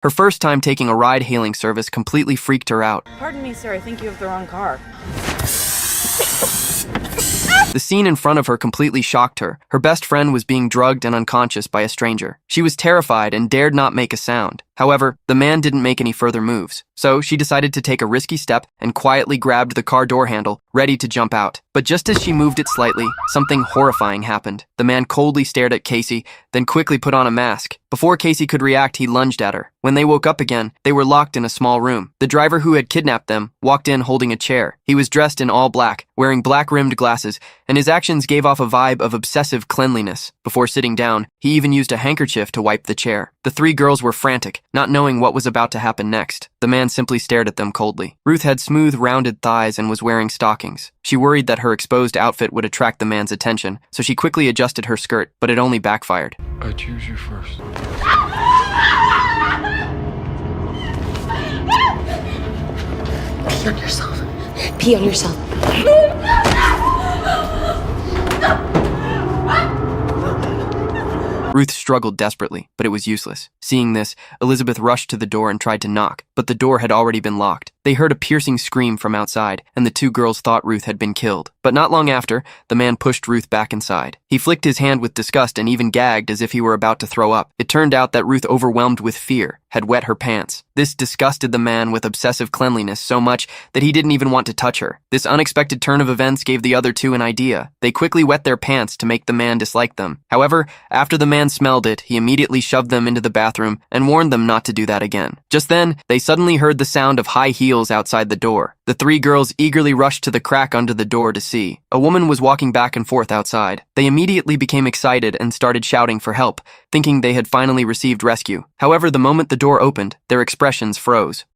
Her first time taking a ride-hailing service completely freaked her out. Pardon me, sir, I think you have the wrong car. The scene in front of her completely shocked her. Her best friend was being drugged and unconscious by a stranger. She was terrified and dared not make a sound. However, the man didn't make any further moves, so she decided to take a risky step and quietly grabbed the car door handle, ready to jump out. But just as she moved it slightly, something horrifying happened. The man coldly stared at Casey, then quickly put on a mask. Before Casey could react, he lunged at her. When they woke up again, they were locked in a small room. The driver who had kidnapped them walked in holding a chair. He was dressed in all black, wearing black-rimmed glasses, and his actions gave off a vibe of obsessive cleanliness. Before sitting down, he even used a handkerchief to wipe the chair. The three girls were frantic, not knowing what was about to happen next. The man simply stared at them coldly. Ruth had smooth, rounded thighs and was wearing stockings. She worried that her exposed outfit would attract the man's attention, so she quickly adjusted her skirt, but it only backfired. I choose you first. Pee on yourself. Pee on yourself. Ruth struggled desperately, but it was useless. Seeing this, Elizabeth rushed to the door and tried to knock, but the door had already been locked. They heard a piercing scream from outside, and the two girls thought Ruth had been killed. But not long after, the man pushed Ruth back inside. He flicked his hand with disgust and even gagged as if he were about to throw up. It turned out that Ruth, overwhelmed with fear, had wet her pants. This disgusted the man with obsessive cleanliness so much that he didn't even want to touch her. This unexpected turn of events gave the other two an idea. They quickly wet their pants to make the man dislike them. However, after the man smelled it, he immediately shoved them into the bathroom and warned them not to do that again. Just then, they suddenly heard the sound of high heels outside the door. The three girls eagerly rushed to the crack under the door to see. A woman was walking back and forth outside. They immediately became excited and started shouting for help, thinking they had finally received rescue. However, the moment the door opened, their expressions froze.